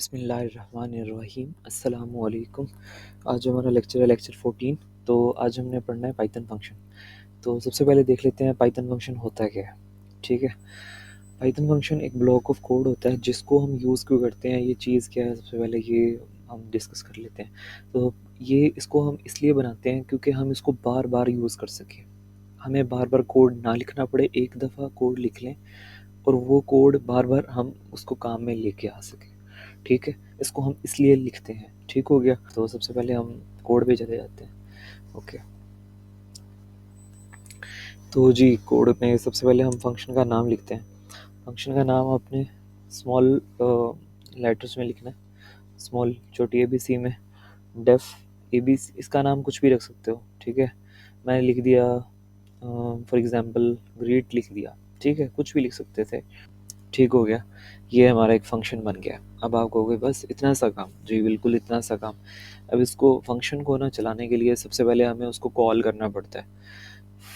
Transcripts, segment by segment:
बिस्मिल्लाहिर्रहमानिर्रहीम अस्सलामुअलैकुम। आज हमारा लेक्चर है लेक्चर 14। तो आज हमने पढ़ना है पाइथन फंक्शन। तो सबसे पहले देख लेते हैं पाइथन फंक्शन होता क्या है। ठीक है, पाइथन फंक्शन एक ब्लॉक ऑफ कोड होता है जिसको हम यूज़ क्यों करते हैं, ये चीज़ क्या है, सबसे पहले ये हम डिस्कस कर लेते हैं। तो ये इसको हम इसलिए बनाते हैं क्योंकि हम इसको बार बार यूज़ कर सकें, हमें बार बार कोड ना लिखना पड़े, एक दफ़ा कोड लिख लें और वो कोड बार बार हम उसको काम में लेके आ सकें। ठीक है, इसको हम इसलिए लिखते हैं। ठीक हो गया, तो सबसे पहले हम कोड पे चले जाते हैं। ओके, तो जी कोड में सबसे पहले हम फंक्शन का नाम लिखते हैं। फंक्शन का नाम आपने स्मॉल लेटर्स में लिखना है, स्मॉल छोटी ABC में, डेफ ABC, इसका नाम कुछ भी रख सकते हो। ठीक है, मैंने लिख दिया फॉर एग्जांपल ग्रीट लिख दिया। ठीक है, कुछ भी लिख सकते थे। ठीक हो गया, ये हमारा एक फंक्शन बन गया। अब आप कहोगे बस इतना सा काम? जी बिल्कुल, इतना सा काम। अब इसको फंक्शन को ना चलाने के लिए सबसे पहले हमें उसको कॉल करना पड़ता है।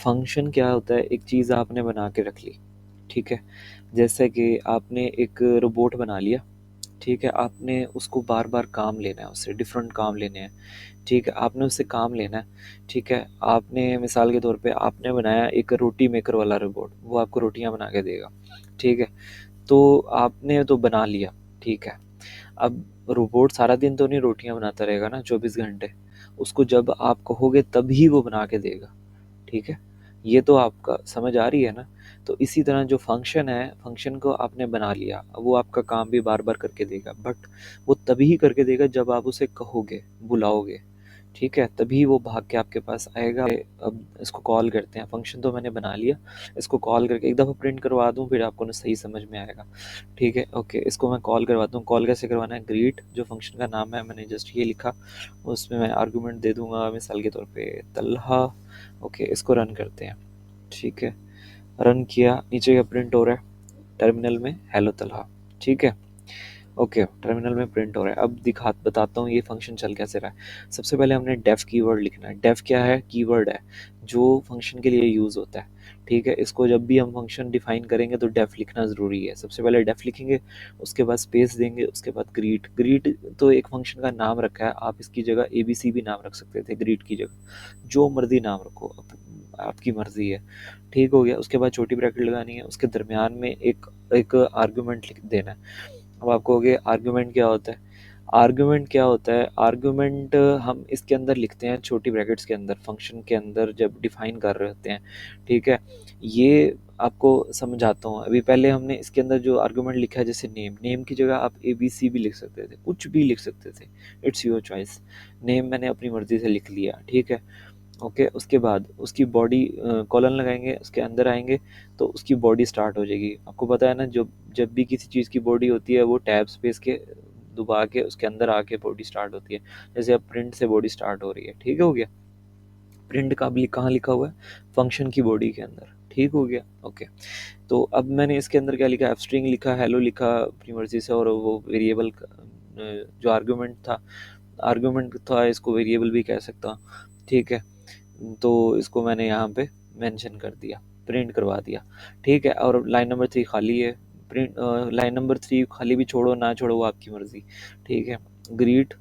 फंक्शन क्या होता है, एक चीज़ आपने बना के रख ली। ठीक है, जैसे कि आपने एक रोबोट बना लिया। ठीक है, आपने उसको बार बार काम लेना है, उससे डिफरेंट काम लेने हैं। ठीक है, आपने उससे काम लेना है। ठीक है, आपने मिसाल के तौर पे आपने बनाया एक रोटी मेकर वाला रोबोट, वो आपको रोटियां बना के देगा। ठीक है, तो आपने तो बना लिया। ठीक है, अब रोबोट सारा दिन तो नहीं रोटियां बनाता रहेगा ना, 24 घंटे। उसको जब आप कहोगे तभी वो बना के देगा। ठीक है, ये तो आपका समझ आ रही है ना। तो इसी तरह जो फंक्शन है, फंक्शन को आपने बना लिया, अब वो आपका काम भी बार बार करके देगा, बट वो तभी करके देगा जब आप उसे कहोगे, बुलाओगे। ठीक है, तभी वो भाग के आपके पास आएगा। अब इसको कॉल करते हैं, फंक्शन तो मैंने बना लिया, इसको कॉल करके एक दफ़ा प्रिंट करवा दूं, फिर आपको ना सही समझ में आएगा। ठीक है, ओके, इसको मैं कॉल करवाता हूँ। कॉल कैसे करवाना है, ग्रीट जो फंक्शन का नाम है, मैंने जस्ट ये लिखा, उसमें मैं आर्गूमेंट दे दूंगा मिसाल के तौर पे तलहा। ओके, इसको रन करते हैं। ठीक है, रन किया, नीचे क्या प्रिंट हो रहा है टर्मिनल में, हेलो तलहा। ठीक है, ओके, टर्मिनल में प्रिंट हो रहा है। अब बताता हूँ ये फंक्शन चल कैसे रहा है। सबसे पहले हमने डेफ कीवर्ड लिखना है। डेफ क्या है, कीवर्ड है जो फंक्शन के लिए यूज़ होता है। ठीक है, इसको जब भी हम फंक्शन डिफाइन करेंगे तो डेफ लिखना ज़रूरी है। सबसे पहले डेफ लिखेंगे, उसके बाद स्पेस देंगे, उसके बाद ग्रीट। ग्रीट तो एक फंक्शन का नाम रखा है, आप इसकी जगह ABC भी नाम रख सकते थे ग्रीट की जगह, जो मर्जी नाम रखो, आपकी मर्जी है। ठीक हो गया, उसके बाद छोटी ब्रैकेट लगानी है, उसके दरमियान में एक एक आर्गूमेंट लिख देना है। अब आप कहोगे आर्गुमेंट क्या होता है? आर्गुमेंट क्या होता है, आर्गुमेंट हम इसके अंदर लिखते हैं छोटी ब्रैकेट्स के अंदर, फंक्शन के अंदर जब डिफाइन कर रहे होते हैं। ठीक है, ये आपको समझाता हूँ। अभी पहले हमने इसके अंदर जो आर्गुमेंट लिखा है, जैसे नेम, नेम की जगह आप ABC भी लिख सकते थे, कुछ भी लिख सकते थे, इट्स योर चॉइस। नेम मैंने अपनी मर्जी से लिख लिया। ठीक है, ओके, उसके बाद उसकी बॉडी कॉलन लगाएंगे, उसके अंदर आएंगे तो उसकी बॉडी स्टार्ट हो जाएगी। आपको पता है ना, जब भी किसी चीज़ की बॉडी होती है वो टैब स्पेस के दबा के उसके अंदर आके बॉडी स्टार्ट होती है। जैसे अब प्रिंट से बॉडी स्टार्ट हो रही है। ठीक हो गया, प्रिंट का भी कहाँ लिखा हुआ है, फंक्शन की बॉडी के अंदर। ठीक हो गया, ओके। तो अब मैंने इसके अंदर क्या लिखा, एफ स्ट्रिंग लिखा, हेलो लिखा अपनी मर्जी से, और वो वेरिएबल जो आर्गुमेंट था, इसको वेरिएबल भी कह सकता हूँ। ठीक है, तो इसको मैंने यहाँ पे मेंशन कर दिया, प्रिंट करवा दिया। ठीक है, और लाइन नंबर 3 खाली है। प्रिंट लाइन नंबर 3 खाली भी छोड़ो ना छोड़ो, वो आपकी मर्जी। ठीक है, ग्रीट,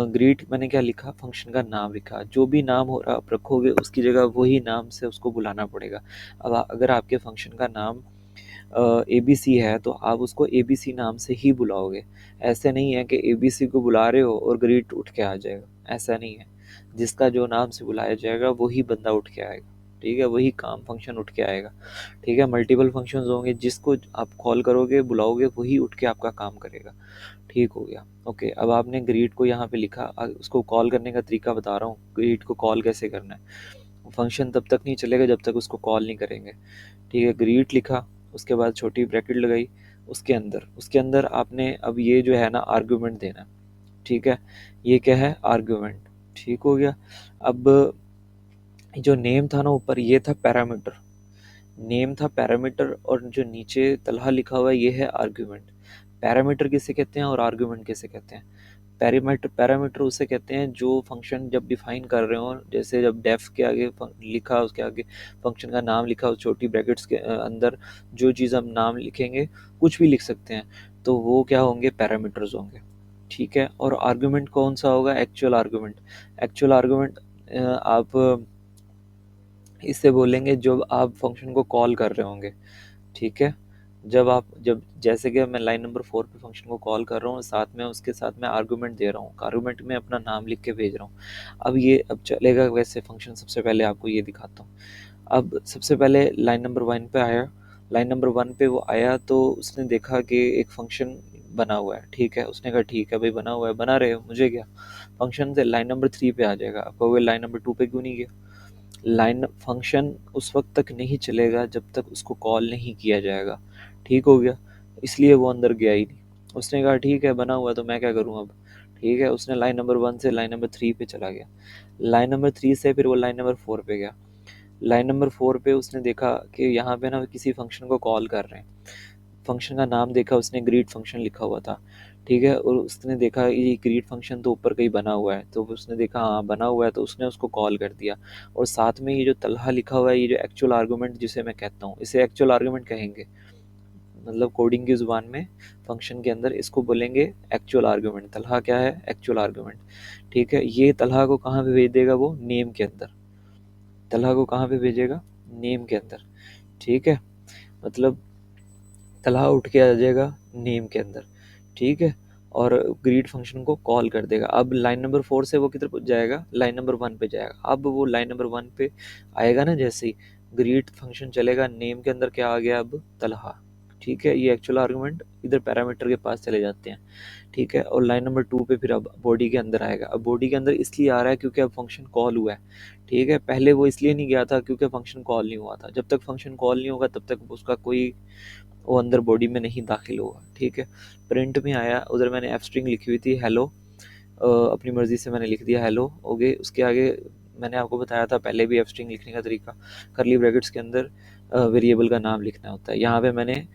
ग्रीट मैंने क्या लिखा, फंक्शन का नाम लिखा, जो भी नाम हो रहा आप रखोगे उसकी जगह वही नाम से उसको बुलाना पड़ेगा। अब अगर आपके फंक्शन का नाम ABC है तो आप उसको ABC नाम से ही बुलाओगे। ऐसे नहीं है कि ABC को बुला रहे हो और ग्रीट उठ के आ जाएगा, ऐसा नहीं है। जिसका जो नाम से बुलाया जाएगा वही बंदा उठ के आएगा। ठीक है, वही काम फंक्शन उठ के आएगा। ठीक है, मल्टीपल फंक्शंस होंगे, जिसको आप कॉल करोगे बुलाओगे वही उठ के आपका काम करेगा। ठीक हो गया, ओके। अब आपने ग्रीट को यहाँ पे लिखा, उसको कॉल करने का तरीका बता रहा हूँ, ग्रीट को कॉल कैसे करना है। फंक्शन तब तक नहीं चलेगा जब तक उसको कॉल नहीं करेंगे। ठीक है, ग्रीट लिखा, उसके बाद छोटी ब्रैकेट लगाई, उसके अंदर आपने अब ये जो है ना आर्गुमेंट देना। ठीक है, ये क्या है, आर्गुमेंट। ठीक हो गया। अब जो नेम था ना ऊपर, ये था पैरामीटर, नेम था पैरामीटर, और जो नीचे तलहा लिखा हुआ है ये है आर्गुमेंट। पैरामीटर किसे कहते हैं और आर्गुमेंट किसे कहते हैं? पैरामीटर पैरामीटर उसे कहते हैं जो फंक्शन जब डिफाइन कर रहे हो, जैसे जब डेफ के आगे लिखा, उसके आगे फंक्शन का नाम लिखा, उस छोटी ब्रैकेट्स के अंदर जो चीज़ हम नाम लिखेंगे, कुछ भी लिख सकते हैं, तो वो क्या होंगे, पैरामीटर्स होंगे, ठीक है। और आर्गुमेंट कौन सा होगा, एक्चुअल आर्गुमेंट। एक्चुअल आर्गुमेंट आप इससे बोलेंगे जब आप फंक्शन को कॉल कर रहे होंगे, ठीक है। जब जैसे कि मैं लाइन नंबर 4 पे फंक्शन को कॉल कर रहा हूँ, साथ में उसके साथ मैं आर्गुमेंट दे रहा हूँ, आर्गुमेंट में अपना नाम लिख के भेज रहा हूँ। अब चलेगा वैसे फंक्शन, सबसे पहले आपको ये दिखाता हूँ। अब सबसे पहले लाइन नंबर 1 पे आया, लाइन नंबर 1 पे वो आया तो उसने देखा कि एक फंक्शन बना हुआ है, ठीक है। उसने कहा ठीक है भाई, बना हुआ है, बना रहे हो, मुझे क्या। फंक्शन से लाइन नंबर 3 पे आ जाएगा, आपको वो लाइन नंबर 2 पे क्यों नहीं गया। लाइन फंक्शन उस वक्त तक नहीं चलेगा जब तक उसको कॉल नहीं किया जाएगा, ठीक हो गया। इसलिए वो अंदर गया ही नहीं। उसने कहा ठीक है, बना हुआ है तो मैं क्या करूँ अब, ठीक है। उसने लाइन नंबर 1 से लाइन नंबर 3 पे चला गया, लाइन नंबर 3 से फिर वो लाइन नंबर 4 पे गया। लाइन नंबर 4 पे उसने देखा कि यहाँ पे ना किसी फंक्शन को कॉल कर रहे हैं। फंक्शन का नाम देखा उसने, ग्रीट फंक्शन लिखा हुआ था, ठीक है। और उसने देखा ये ग्रीट फंक्शन तो ऊपर कहीं बना हुआ है, तो उसने देखा हाँ बना हुआ है, तो उसने उसको कॉल कर दिया। और साथ में ये जो तलहा लिखा हुआ है, ये जो एक्चुअल आर्गूमेंट जिसे मैं कहता हूँ, इसे एक्चुअल आर्गूमेंट कहेंगे। मतलब कोडिंग की ज़ुबान में फंक्शन के अंदर इसको बोलेंगे एक्चुअल आर्गूमेंट। तलहा क्या है, एक्चुअल आर्गूमेंट, ठीक है। ये तलहा को कहाँ पे भेज देगा, वो नेम के अंदर। तलहा को कहाँ पे भेजेगा, नेम के अंदर, ठीक है। मतलब तलहा उठ के आ जाएगा नेम के अंदर, ठीक है। और ग्रीट फंक्शन को कॉल कर देगा। अब लाइन नंबर 4 से वो किधर जाएगा, लाइन नंबर 1 पे जाएगा। अब वो लाइन नंबर 1 पे आएगा ना, जैसे ही ग्रीट फंक्शन चलेगा, नेम के अंदर क्या आ गया, अब तलहा, ठीक है। ये एक्चुअल आर्गुमेंट इधर पैरामीटर के पास चले जाते हैं, ठीक है। और लाइन नंबर 2 पे फिर अब बॉडी के अंदर आएगा। अब बॉडी के अंदर इसलिए आ रहा है क्योंकि अब फंक्शन कॉल हुआ है, ठीक है। पहले वो इसलिए नहीं गया था क्योंकि फंक्शन कॉल नहीं हुआ था। जब तक फंक्शन कॉल नहीं होगा तब तक उसका कोई वो अंदर बॉडी में नहीं दाखिल होगा, ठीक है। प्रिंट में आया, उधर मैंने एफ स्ट्रिंग लिखी हुई थी हेलो, अपनी मर्जी से मैंने लिख दिया हेलो, हो गए। उसके आगे मैंने आपको बताया था पहले भी एफ स्ट्रिंग लिखने का तरीका, करली ब्रैकेट्स के अंदर वेरिएबल का नाम लिखना होता है। यहाँ पे मैंने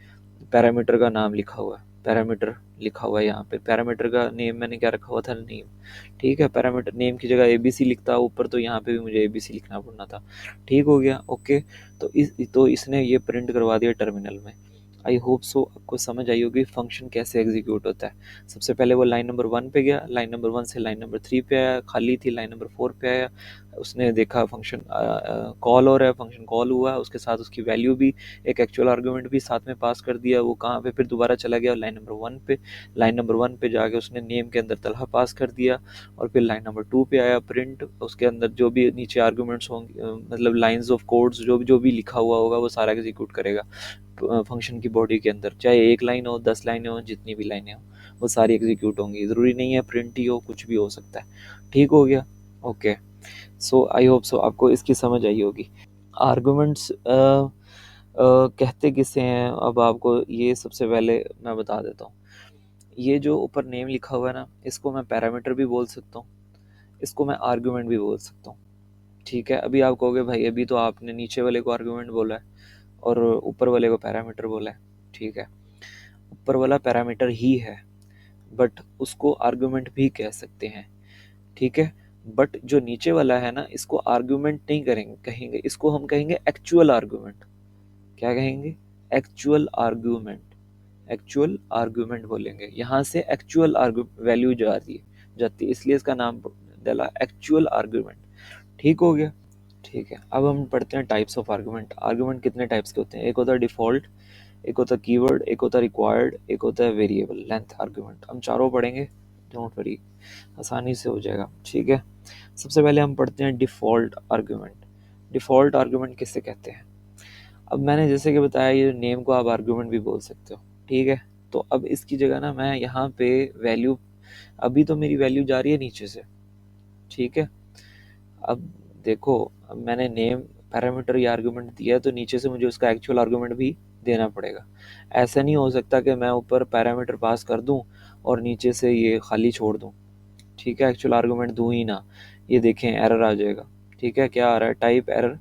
पैरामीटर का नाम लिखा हुआ है, पैरामीटर लिखा हुआ है यहाँ पे। पैरामीटर का नेम मैंने क्या रखा हुआ था, नेम, ठीक है। पैरामीटर नेम की जगह एबीसी लिखता ऊपर, तो यहाँ पे भी मुझे एबीसी लिखना पड़ना था, ठीक हो गया, ओके। तो इसने ये प्रिंट करवा दिया टर्मिनल में। आई होप सो आपको समझ आई होगी फंक्शन कैसे एग्जीक्यूट होता है। सबसे पहले वो लाइन नंबर 1 पे गया, लाइन नंबर 1 से लाइन नंबर 3 पे आया, खाली थी, लाइन नंबर 4 पे आया। उसने देखा फंक्शन कॉल हो रहा है, फंक्शन कॉल हुआ, उसके साथ उसकी वैल्यू भी, एक एक्चुअल आर्गुमेंट भी साथ में पास कर दिया। वो कहाँ पे, फिर दोबारा चला गया लाइन नंबर 1 पे। लाइन नंबर 1 पे जाके उसने नेम के अंदर तलहा पास कर दिया। और फिर लाइन नंबर 2 पे आया प्रिंट, उसके अंदर जो भी नीचे आर्गुमेंट्स होंगे, मतलब लाइंस ऑफ कोड्स जो भी लिखा हुआ होगा वो सारा एग्जीक्यूट करेगा फंक्शन की बॉडी के अंदर। चाहे एक लाइन हो, 10 लाइनें हो, जितनी भी लाइनें हो, वो सारी एग्जीक्यूट होंगी। ज़रूरी नहीं है प्रिंट ही हो, कुछ भी हो सकता है, ठीक हो गया, okay. So I hope so आपको इसकी समझ आई होगी। आर्गुमेंट्स कहते किसे हैं, अब आपको ये सबसे पहले मैं बता देता हूँ। ये जो ऊपर नेम लिखा हुआ है ना, इसको मैं पैरामीटर भी बोल सकता हूँ, इसको मैं आर्गुमेंट भी बोल सकता हूँ, ठीक है। अभी आप कहोगे भाई अभी तो आपने नीचे वाले को आर्गुमेंट बोला है और ऊपर वाले को पैरामीटर बोला है, ठीक है। ऊपर वाला पैरामीटर ही है, बट उसको आर्गुमेंट भी कह सकते हैं, ठीक है। बट जो नीचे वाला है ना, इसको आर्गुमेंट नहीं कहेंगे, इसको हम कहेंगे एक्चुअल आर्गुमेंट। क्या कहेंगे, एक्चुअल आर्गुमेंट, एक्चुअल आर्गुमेंट बोलेंगे। यहाँ से एक्चुअल वैल्यू जाती है, इसलिए इसका नाम डाला एक्चुअल आर्गुमेंट, ठीक हो गया, ठीक है। अब हम पढ़ते हैं टाइप्स ऑफ आर्गुमेंट। आर्गुमेंट कितने टाइप्स के होते हैं, एक होता है डिफ़ॉल्ट, एक होता है कीवर्ड, एक होता है रिक्वायर्ड, एक होता है वेरिएबल लेंथ आर्गुमेंट। हम चारों पढ़ेंगे, डोंट वरी, आसानी से हो जाएगा, ठीक है। सबसे पहले हम पढ़ते हैं डिफ़ॉल्ट आर्गुमेंट। डिफ़ॉल्ट आर्गुमेंट किससे कहते हैं। अब मैंने जैसे कि बताया, ये नेम को आप आर्गुमेंट भी बोल सकते हो, ठीक है। तो अब इसकी जगह ना मैं यहाँ पे वैल्यू, अभी तो मेरी वैल्यू जा रही है नीचे से, ठीक है। अब देखो, अब मैंने नेम पैरामीटर या आर्गुमेंट दिया है, तो नीचे से मुझे उसका एक्चुअल आर्गुमेंट भी देना पड़ेगा। ऐसा नहीं हो सकता कि मैं ऊपर पैरामीटर पास कर दूं और नीचे से ये खाली छोड़ दूं, ठीक है। एक्चुअल आर्गुमेंट दूं ही ना, ये देखें एरर आ जाएगा, ठीक है। क्या आ रहा है, type error,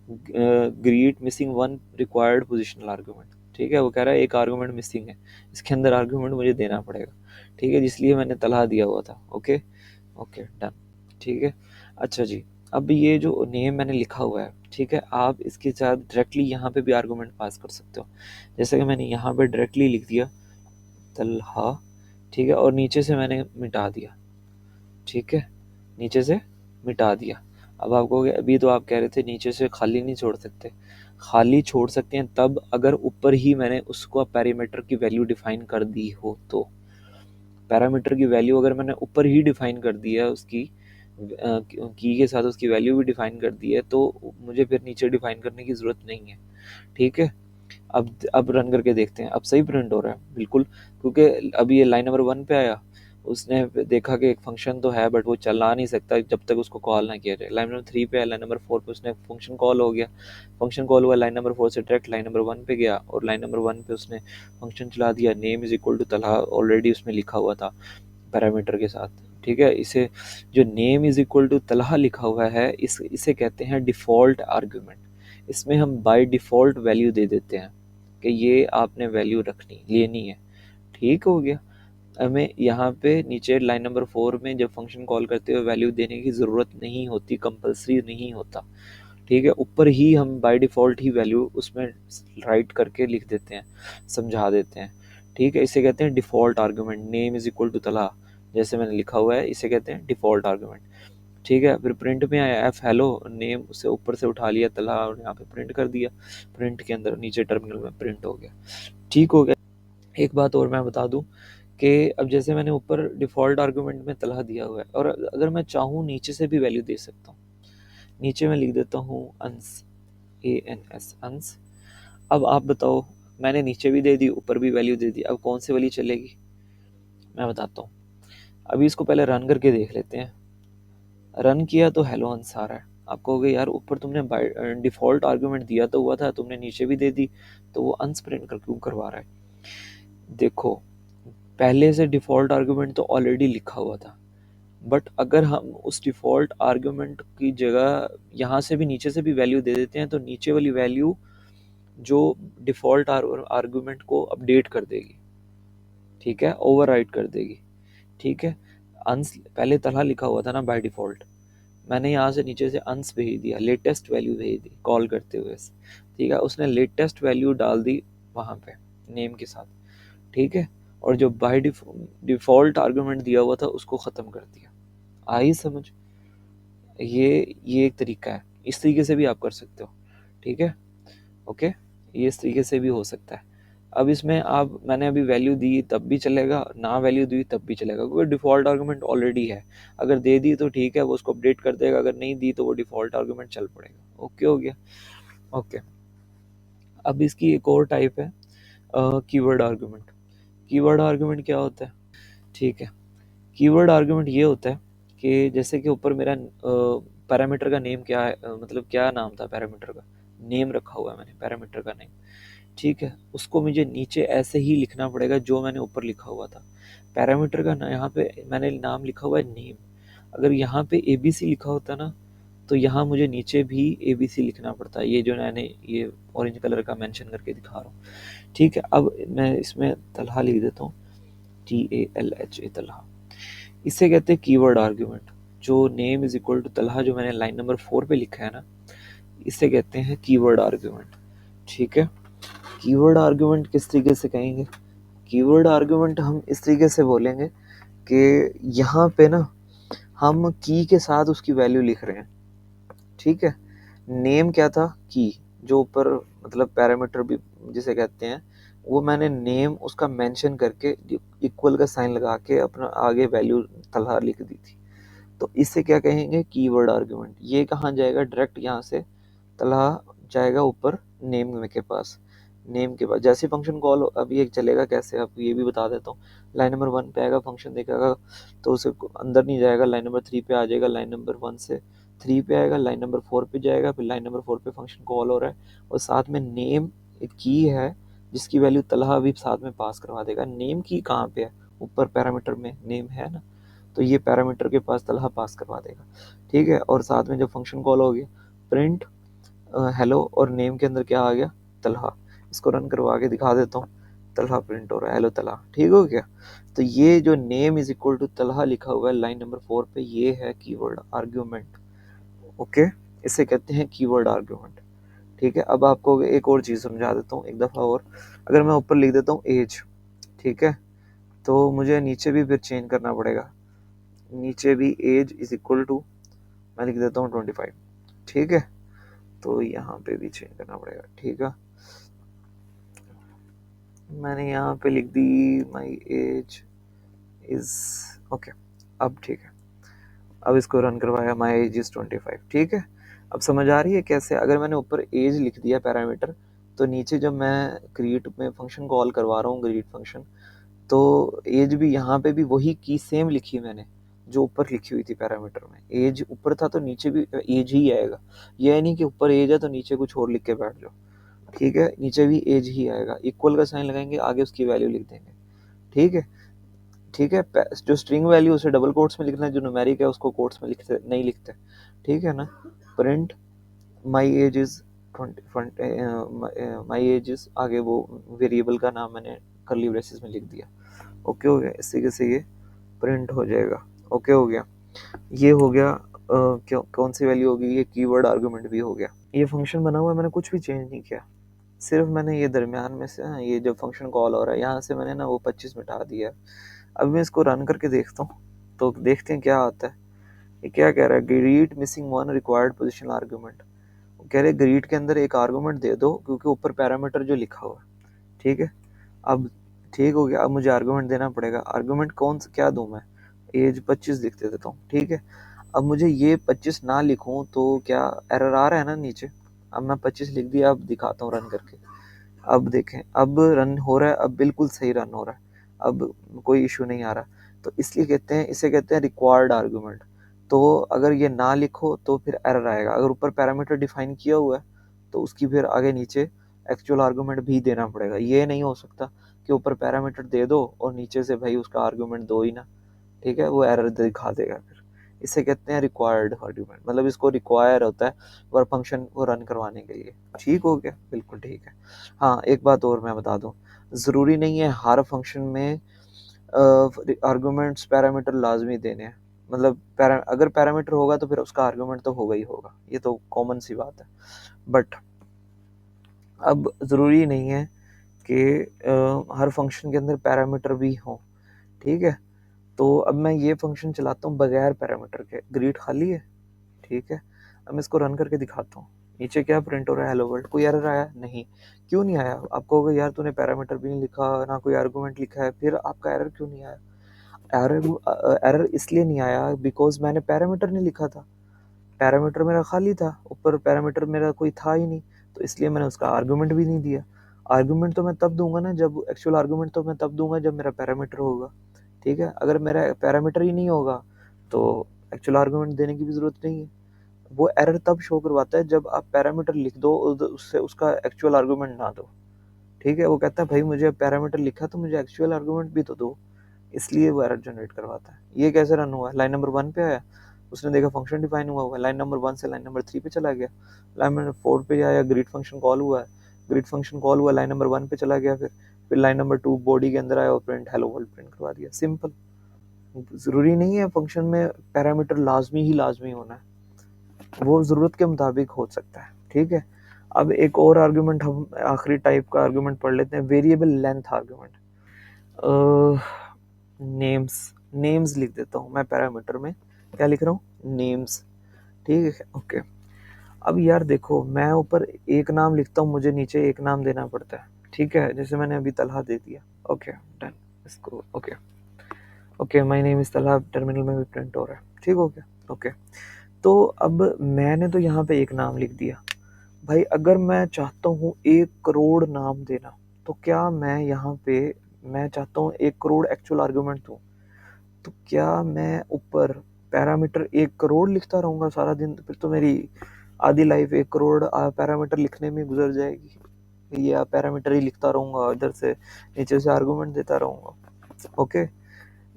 greet missing one required positional argument, ठीक है। वो कह रहा है एक आर्गुमेंट मिसिंग है, इसके अंदर आर्गुमेंट मुझे देना पड़ेगा, ठीक है, जिसलिए मैंने तलहा दिया हुआ था, ओके ओके डन, ठीक है। अच्छा जी, अब ये जो नेम मैंने लिखा हुआ है, ठीक है, आप इसके साथ डायरेक्टली यहाँ पे भी आर्गुमेंट पास कर सकते हो। जैसे कि मैंने यहाँ पे डायरेक्टली लिख दिया तलहा, ठीक है, और नीचे से मैंने मिटा दिया, ठीक है, नीचे से मिटा दिया। अब आपको अभी तो आप कह रहे थे नीचे से खाली नहीं छोड़ सकते, खाली छोड़ सकते हैं तब अगर ऊपर ही मैंने उसको पैरामीटर की वैल्यू डिफाइन कर दी हो। तो पैरामीटर की वैल्यू अगर मैंने ऊपर ही डिफाइन कर दी है उसकी की के साथ उसकी वैल्यू भी डिफाइन कर दी है, तो मुझे फिर नीचे डिफाइन करने की ज़रूरत नहीं है, ठीक है। अब रन करके देखते हैं, अब सही प्रिंट हो रहा है बिल्कुल, क्योंकि अभी ये लाइन नंबर 1 पे आया, उसने देखा कि एक फंक्शन तो है बट वो चला नहीं सकता जब तक उसको कॉल ना किया जाए। लाइन नंबर 3 पे आया, लाइन नंबर 4 पे उसने फंक्शन कॉल हो गया, फंक्शन कॉल हुआ, लाइन नंबर 4 से डायरेक्ट लाइन नंबर 1 पे गया और लाइन नंबर 1 पे उसने फंक्शन चला दिया, name is equal to Talha already उसमें लिखा हुआ था पैरामीटर के साथ, ठीक है। इसे जो name is equal to Talha लिखा हुआ है इसे कहते हैं डिफ़ॉल्ट आर्ग्यूमेंट। इसमें हम बाय डिफ़ॉल्ट वैल्यू दे देते हैं कि ये आपने वैल्यू रखनी लेनी है, ठीक हो गया। हमें यहाँ पे नीचे लाइन नंबर 4 में जब फंक्शन कॉल करते हुए वैल्यू देने की ज़रूरत नहीं होती, कंपलसरी नहीं होता, ठीक है। ऊपर ही हम बाय डिफ़ॉल्ट ही वैल्यू उसमें राइट करके लिख देते हैं, समझा देते हैं, ठीक है। इसे कहते हैं default argument, name is equal to Talha जैसे मैंने लिखा हुआ है, इसे कहते हैं डिफ़ॉल्ट आर्गूमेंट, ठीक है। फिर प्रिंट में आया एफ हेलो, नेम से ऊपर से उठा लिया तला और यहाँ पे प्रिंट कर दिया, प्रिंट के अंदर नीचे टर्मिनल में प्रिंट हो गया, ठीक हो गया। एक बात और मैं बता दूं कि अब जैसे मैंने ऊपर डिफ़ॉल्ट आर्गूमेंट में तलहा दिया हुआ है और अगर मैं चाहूँ नीचे से भी वैल्यू दे सकता हूँ। नीचे मैं लिख देता हूँ अंस, ANS अंस। अब आप बताओ, मैंने नीचे भी दे दी ऊपर भी वैल्यू दे दी, अब कौन सी वाली चलेगी मैं बताता हूँ। अभी इसको पहले रन करके देख लेते हैं। रन किया तो हेलो अंस आ रहा है। आप कहोगे यार ऊपर तुमने डिफ़ॉल्ट आर्गूमेंट दिया तो हुआ था, तुमने नीचे भी दे दी तो वो अंस प्रिंट कर क्यों करवा रहा है। देखो पहले से डिफ़ॉल्ट आर्गूमेंट तो ऑलरेडी लिखा हुआ था, बट अगर हम उस डिफ़ॉल्ट आर्गूमेंट की जगह यहाँ से भी नीचे से भी वैल्यू दे देते हैं तो नीचे वाली वैल्यू जो डिफ़ॉल्ट आर्गूमेंट को अपडेट कर देगी, ठीक है, ओवरराइड कर देगी, ठीक है। अंस पहले तलहा लिखा हुआ था ना बाय डिफ़ॉल्ट, मैंने यहाँ से नीचे से अंस भेज दिया, लेटेस्ट वैल्यू भेज दी कॉल करते हुए, ठीक है। उसने लेटेस्ट वैल्यू डाल दी वहाँ पे नेम के साथ, ठीक है, और जो बाय डिफ़ॉल्ट आर्गूमेंट दिया हुआ था उसको ख़त्म कर दिया। आई समझ, ये एक तरीका है, इस तरीके से भी आप कर सकते हो, ठीक है, ओके। ये इस तरीके से भी हो सकता है। अब इसमें आप मैंने अभी वैल्यू दी तब भी चलेगा, ना वैल्यू दी तब भी चलेगा, क्योंकि डिफ़ॉल्ट आर्गूमेंट ऑलरेडी है। अगर दे दी तो ठीक है, वो उसको अपडेट कर देगा, अगर नहीं दी तो वो डिफ़ॉल्ट आर्गूमेंट चल पड़ेगा, ओके हो गया, ओके। अब इसकी एक और टाइप है कीवर्ड आर्गूमेंट। कीवर्ड आर्गूमेंट क्या होता है, ठीक है। कीवर्ड आर्गूमेंट ये होता है कि जैसे कि ऊपर मेरा पैरामीटर का नेम क्या है, मतलब क्या नाम था पैरामीटर का, नेम रखा हुआ है मैंने पैरामीटर का नेम, ठीक है। उसको मुझे नीचे ऐसे ही लिखना पड़ेगा जो मैंने ऊपर लिखा हुआ था पैरामीटर का ना, यहाँ पे मैंने नाम लिखा हुआ है नेम, अगर यहाँ पे ABC लिखा होता ना तो यहाँ मुझे नीचे भी ABC लिखना पड़ता है, ये जो मैंने ये ऑरेंज कलर का मेंशन करके दिखा रहा हूँ, ठीक है। अब मैं इसमें तलहा लिख देता हूँ, TALHA तलहा। इसे कहते हैं कीवर्ड आर्गुमेंट। जो name is equal to Talha जो मैंने लाइन नंबर 4 पे लिखा है ना, इसे कहते हैं कीवर्ड आर्गुमेंट, ठीक है। कीवर्ड आर्गुमेंट किस तरीके से कहेंगे, कीवर्ड आर्गुमेंट हम इस तरीके से बोलेंगे कि यहाँ पे ना हम की के साथ उसकी वैल्यू लिख रहे हैं, ठीक है। नेम क्या था, की, जो ऊपर मतलब पैरामीटर भी जिसे कहते हैं, वो मैंने नेम उसका मेंशन करके इक्वल का साइन लगा के अपना आगे वैल्यू तलहा लिख दी थी, तो इससे क्या कहेंगे कीवर्ड आर्गुमेंट। ये कहाँ जाएगा, डायरेक्ट यहाँ से तलहा जाएगा ऊपर नेम के पास, नेम के पास जैसे फंक्शन कॉल अब ये चलेगा कैसे, आपको ये भी बता देता हूँ। लाइन नंबर 1 पे आएगा, फंक्शन देखेगा तो उसे अंदर नहीं जाएगा, लाइन नंबर 3 पे आ जाएगा, लाइन नंबर 1 से 3 पे आएगा, लाइन नंबर 4 पे जाएगा, फिर लाइन नंबर 4 पे फंक्शन कॉल हो रहा है और साथ में नेम एक की है जिसकी वैल्यू तलहा भी साथ में पास करवा देगा। नेम की कहाँ पे है, ऊपर पैरामीटर में नेम है ना, तो ये पैरामीटर के पास तलहा पास करवा देगा, ठीक है। और साथ में जब फंक्शन कॉल हो गया, प्रिंट हेलो और नेम के अंदर क्या आ गया, तलहा। इसको रन करवा के दिखा देता हूँ, तलहा प्रिंट हो रहा है, हेलो तलहा, ठीक हो गया। तो ये जो name is equal to Talha लिखा हुआ है लाइन नंबर 4 पे, ये है कीवर्ड आर्ग्यूमेंट, ओके। इसे कहते हैं कीवर्ड आर्ग्यूमेंट, ठीक है। अब आपको एक और चीज़ समझा देता हूँ एक दफ़ा और, अगर मैं ऊपर लिख देता हूँ एज, ठीक है, तो मुझे नीचे भी फिर चेंज करना पड़ेगा, नीचे भी एज इज इक्वल टू, मैं लिख देता हूँ 25, ठीक है। तो यहाँ पे भी चेंज करना पड़ेगा, ठीक है। मैंने यहाँ पे लिख दी माई एज इज ओके। अब ठीक है, अब इसको रन करवाया, माई एज इज 25, ठीक है। अब समझ आ रही है कैसे, अगर मैंने ऊपर एज लिख दिया पैरामीटर, तो नीचे जब मैं ग्रीट में फंक्शन कॉल करवा रहा हूँ, ग्रीट फंक्शन, तो एज भी यहाँ पे भी वही की सेम लिखी मैंने जो ऊपर लिखी हुई थी पैरामीटर में। एज ऊपर था तो नीचे भी एज ही आएगा, यह नहीं कि ऊपर एज है तो नीचे कुछ और लिख के बैठ जाओ, ठीक है। नीचे भी एज ही आएगा, इक्वल का साइन लगाएंगे, आगे उसकी वैल्यू लिख देंगे, ठीक है। ठीक है, जो स्ट्रिंग वैल्यू उसे डबल कोट्स में लिखना है, जो न्यूमेरिक है उसको कोट्स में लिखते नहीं लिखते, ठीक है ना। Print my age is 20, my age is, आगे वो वेरिएबल का नाम मैंने कर्ली ब्रेसेस में लिख दिया, ओके हो गया। इससे कैसे ये प्रिंट हो जाएगा, ओके हो गया। ये हो गया, क्यों कौन सी वैल्यू होगी, ये कीवर्ड आर्गुमेंट भी हो गया। ये फंक्शन बना हुआ है, मैंने कुछ भी चेंज नहीं किया, सिर्फ मैंने ये दरमियान में से ये जो फंक्शन कॉल हो रहा है यहाँ से मैंने ना वो 25 मिटा दिया। अब मैं इसको रन करके देखता हूँ, तो देखते हैं क्या आता है। ये क्या कह रहा है, greet missing one required positional argument. कह रहे ग्रीट के अंदर एक आर्गूमेंट दे दो, क्योंकि ऊपर पैरामीटर जो लिखा हुआ है, ठीक है। अब ठीक हो गया, अब मुझे आर्गूमेंट देना पड़ेगा। आर्गूमेंट कौन सा क्या दूं मैं, एज 25 लिख देता हूँ, ठीक है। अब मुझे ये 25 ना लिखूं तो क्या एरर आ रहा है ना नीचे। अब मैं 25 लिख दिया, अब दिखाता हूँ रन करके। अब देखें, अब रन हो रहा है, अब बिल्कुल सही रन हो रहा है, अब कोई इशू नहीं आ रहा। तो इसलिए कहते हैं, इसे कहते हैं रिक्वायर्ड आर्गूमेंट। तो अगर ये ना लिखो तो फिर एरर आएगा। अगर ऊपर पैरामीटर डिफाइन किया हुआ है तो उसकी फिर आगे नीचे एक्चुअल आर्गूमेंट भी देना पड़ेगा। ये नहीं हो सकता कि ऊपर पैरामीटर दे दो और नीचे से भाई उसका आर्गूमेंट दो ही ना, ठीक है, वो एरर दिखा देगा फिर। इसे कहते हैं रिक्वायर्ड आर्गूमेंट, मतलब इसको रिक्वायर होता है और फंक्शन को रन करवाने के लिए। ठीक हो गया, बिल्कुल ठीक है। हाँ, एक बात और मैं बता दूं, ज़रूरी नहीं है हर फंक्शन में आर्गूमेंट्स पैरामीटर लाजमी देने हैं। मतलब अगर पैरामीटर होगा तो फिर उसका आर्गूमेंट तो होगा ही होगा, ये तो कॉमन सी बात है। बट अब ज़रूरी नहीं है कि हर फंक्शन के अंदर पैरामीटर भी हों, ठीक है। तो अब मैं ये फंक्शन चलाता हूँ बगैर पैरामीटर के, ग्रीट खाली है, ठीक है। अब मैं इसको रन करके दिखाता हूँ, नीचे क्या प्रिंट हो रहा है, हेलो वर्ल्ड। कोई एरर आया नहीं, क्यों नहीं आया। आपको होगा यार तूने पैरामीटर भी नहीं लिखा ना कोई आर्गूमेंट लिखा है, फिर आपका एरर क्यों नहीं आया। एरर इसलिए नहीं आया बिकॉज मैंने पैरामीटर नहीं लिखा था, पैरामीटर मेरा खाली था, ऊपर पैरामीटर मेरा कोई था ही नहीं, तो इसलिए मैंने उसका आर्गूमेंट भी नहीं दिया। आर्गूमेंट तो मैं तब दूंगा ना, जब एक्चुअल आर्गूमेंट तो मैं तब दूंगा जब मेरा पैरामीटर होगा, ठीक है। अगर मेरा पैरामीटर ही नहीं होगा तो एक्चुअल आर्गूमेंट देने की भी ज़रूरत नहीं है। वो एरर तब शो करवाता है जब आप पैरामीटर लिख दो उससे उसका एक्चुअल आर्गूमेंट ना दो, ठीक है। वो कहता है भाई मुझे पैरामीटर लिखा तो मुझे एक्चुअल आर्गूमेंट भी तो दो, इसलिए वो एरर जनरेट करवाता है। ये कैसे रन हुआ, लाइन नंबर 1 पे आया, उसने देखा फंक्शन डिफाइन हुआ है, लाइन नंबर 1 से लाइन नंबर 3 पे चला गया, लाइन नंबर 4 पे आया, ग्रीट फंक्शन कॉल हुआ है, ग्रीट फंक्शन कॉल हुआ, लाइन नंबर 1 पे चला गया, फिर लाइन नंबर 2 बॉडी के अंदर आया और प्रिंट हेलो वर्ल्ड प्रिंट करवा दिया, सिंपल। ज़रूरी नहीं है फंक्शन में पैरामीटर लाजमी होना है, वो ज़रूरत के मुताबिक हो सकता है, ठीक है। अब एक और आर्गूमेंट हम आखिरी टाइप का आर्गूमेंट पढ़ लेते हैं, वेरिएबल लेंथ आर्गूमेंट। नेम्स लिख देता हूँ मैं पैरामीटर में, क्या लिख रहा हूँ, नेम्स, ठीक है, ओके। अब यार देखो, मैं ऊपर एक नाम लिखता हूँ, मुझे नीचे एक नाम देना पड़ता है, ठीक है। जैसे मैंने अभी तलहा दे दिया, ओके डन, इसको okay okay, my name is Talha, terminal में भी प्रिंट हो रहा है, ठीक हो गया, ओके। तो अब मैंने तो यहाँ पे एक नाम लिख दिया, भाई अगर मैं चाहता हूँ 1 करोड़ नाम देना, तो क्या मैं यहाँ पे, मैं चाहता हूँ 1 करोड़ एक्चुअल आर्गूमेंट दूँ, तो क्या मैं ऊपर पैरामीटर 1 करोड़ लिखता रहूँगा सारा दिन, फिर तो मेरी आधी लाइफ 1 करोड़ पैरामीटर लिखने में गुजर जाएगी, या पैरामीटर ही लिखता रहूँगा, इधर से नीचे से आर्गूमेंट देता रहूँगा, ओके।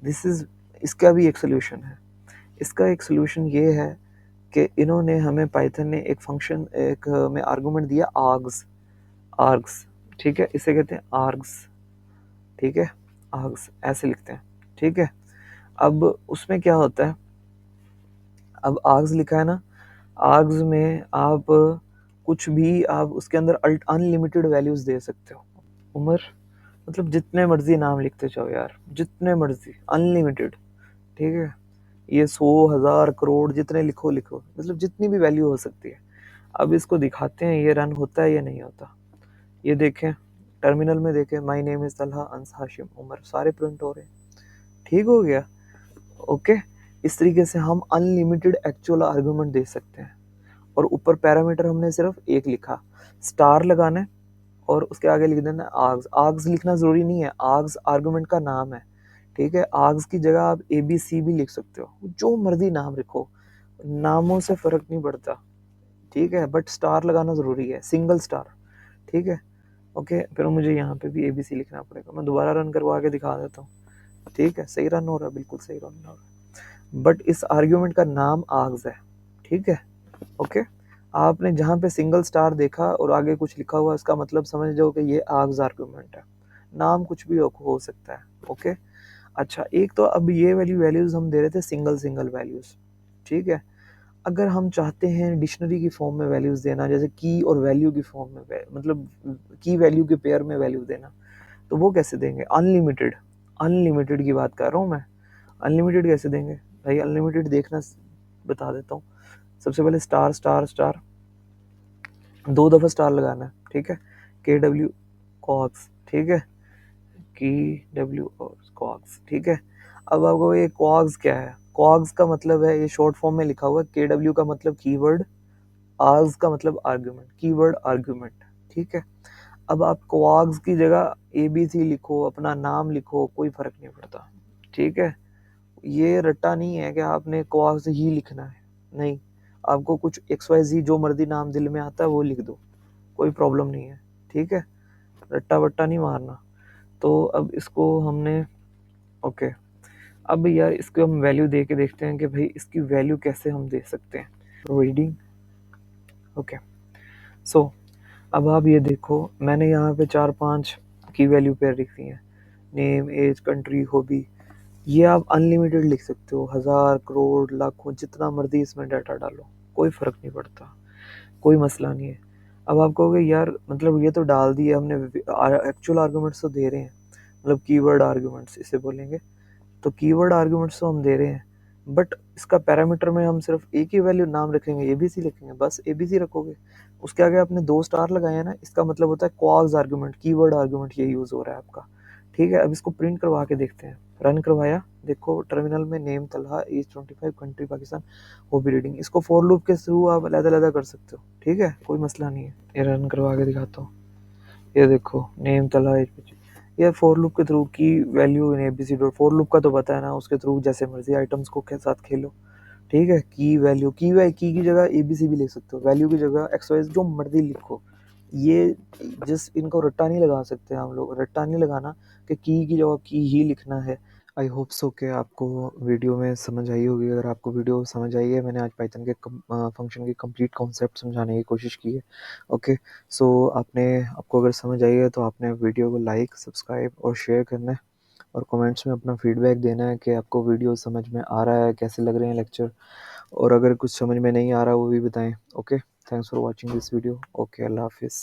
दिस इज, इसका भी एक सोल्यूशन है। इसका एक सोल्यूशन ये है कि इन्होंने हमें, पाइथन ने एक फंक्शन, एक में आर्गूमेंट दिया आर्ग्स, ठीक है, इसे कहते हैं आर्ग्स, ठीक है, आर्ग्स ऐसे लिखते हैं, ठीक है। अब उसमें क्या होता है, अब आर्ग्स लिखा है ना, आर्ग्स में आप कुछ भी, आप उसके अंदर अनलिमिटेड वैल्यूज दे सकते हो, उम्र मतलब जितने मर्जी नाम लिखते जाओ यार, जितने मर्जी, अनलिमिटेड। ठीक है, ये 100,000 करोड़ जितने लिखो लिखो, मतलब जितनी भी वैल्यू हो सकती है। अब इसको दिखाते हैं ये रन होता है या नहीं होता। ये देखें, टर्मिनल में देखें, माई नेम इज तलहा अंस हाशिम उमर, सारे प्रिंट हो रहे हैं। ठीक हो गया। ओके, इस तरीके से हम अनलिमिटेड एक्चुअल आर्गुमेंट दे सकते हैं। और ऊपर पैरामीटर हमने सिर्फ एक लिखा, स्टार लगाना है और उसके आगे लिख देना आर्ग्स। आर्ग्स लिखना जरूरी नहीं है, आर्ग्स आर्गुमेंट का नाम है। ठीक है, आर्ग्स की जगह आप ए बी सी भी लिख सकते हो, जो मर्जी नाम लिखो, नामों से फर्क नहीं पड़ता। ठीक है, बट स्टार लगाना जरूरी है, सिंगल स्टार। ठीक है। ओके, फिर मुझे यहाँ पे भी ए बी सी लिखना पड़ेगा। मैं दोबारा रन करवा के दिखा देता हूँ। ठीक है, सही रन हो रहा है, बिल्कुल सही रन हो रहा है, बट इस आर्ग्यूमेंट का नाम आर्ग्स है। ठीक है। ओके, आपने जहाँ पे सिंगल स्टार देखा और आगे कुछ लिखा हुआ, इसका मतलब समझ जाओ कि ये आर्ग्स आर्गुमेंट है। नाम कुछ भी हो सकता है। ओके। अच्छा, एक तो अब ये वैल्यूज हम दे रहे थे सिंगल सिंगल वैल्यूज। ठीक है, अगर हम चाहते हैं डिक्शनरी की फॉर्म में वैल्यूज देना, जैसे की और वैल्यू की फॉर्म में, मतलब की वैल्यू के पेयर में वैल्यू देना, तो वो कैसे देंगे? अनलिमिटेड, अनलिमिटेड की बात कर रहा हूँ मैं। अनलिमिटेड कैसे देंगे भाई? अनलिमिटेड देखना, बता देता हूँ। सबसे पहले स्टार स्टार स्टार, 2 दफ़ा स्टार लगाना है। ठीक है, के डब्ल्यू कॉक्स। ठीक है, की डब्ल्यू कॉक्स। ठीक है, अब आपको ये कॉग्स क्या है? कॉग्स का मतलब है, ये शॉर्ट फॉर्म में लिखा हुआ है, के डब्ल्यू का मतलब कीवर्ड, आर्ग्स का मतलब आर्गुमेंट, कीवर्ड आर्गुमेंट। ठीक है, अब आप कॉग्स की जगह ए बी सी लिखो, अपना नाम लिखो, कोई फर्क नहीं पड़ता। ठीक है, ये रट्टा नहीं है कि आपने कॉग्स ही लिखना है, नहीं, आपको कुछ एक्स वाई जी जो मर्जी नाम दिल में आता है वो लिख दो, कोई प्रॉब्लम नहीं है। ठीक है, रट्टा वट्टा नहीं मारना। तो अब इसको हमने, ओके, अब यार इसको हम वैल्यू दे के देखते हैं कि भाई इसकी वैल्यू कैसे हम दे सकते हैं। रीडिंग। ओके, सो अब आप ये देखो, मैंने यहाँ पे 4-5 की वैल्यू पेयर लिखी हैं, नेम एज कंट्री हॉबी। ये आप अनलिमिटेड लिख सकते हो, 1,000 करोड़ लाखों जितना मर्जी इसमें डाटा डालो, कोई फ़र्क नहीं पड़ता, कोई मसला नहीं है। अब आप कहोगे यार मतलब ये तो डाल दिया हमने, एक्चुअल आर्गूमेंट्स तो दे रहे हैं, मतलब कीवर्ड आर्गूमेंट्स इसे बोलेंगे, तो कीवर्ड आर्गूमेंट्स तो हम दे रहे हैं, बट इसका पैरामीटर में हम सिर्फ एक ही वैल्यू नाम रखेंगे, एबीसी लिखेंगे, बस एबीसी रखोगे। उसके आगे आपने 2 स्टार लगाए हैं ना, इसका मतलब होता है क्वाज आर्गूमेंट, कीवर्ड आर्गूमेंट ये यूज़ हो रहा है आपका। ठीक है, अब इसको प्रिंट करवा के देखते हैं। रन करवाया, देखो टर्मिनल में name Talha age 25 country Pakistan hobby reading, इसको फॉर लूप के थ्रू आप अलग-अलग कर सकते हो। ठीक है, कोई मसला नहीं है। ये रन करवा के दिखाता हूँ। ये देखो, नेम तलहा एज, ये फॉर लूप के थ्रू की value in ABC dot, for loop का तो पता है ना, उसके थ्रू जैसे मर्जी आइटम्स को के साथ खेलो। ठीक है, की वैल्यू, की जगह एबीसी भी लिख सकते हो, वैल्यू की जगह एक्स वाई जो मर्जी लिखो। ये जिस इनको रट्टा नहीं लगा सकते हम लोग, रट्टा नहीं लगाना कि की जगह की ही लिखना है। आई होप सो कि आपको वीडियो में समझ आई होगी। अगर आपको वीडियो समझ आई है, मैंने आज पाइथन के फंक्शन के कंप्लीट कॉन्सेप्ट समझाने की कोशिश की है। ओके, सो आपको अगर समझ आई है तो आपने वीडियो को लाइक, सब्सक्राइब और शेयर करना है, और कमेंट्स में अपना फीडबैक देना है कि आपको वीडियो समझ में आ रहा है, कैसे लग रहे हैं लेक्चर, और अगर कुछ समझ में नहीं आ रहा वो भी बताएं। Okay, thanks for watching this video. Okay, अल्लाह हाफिज़।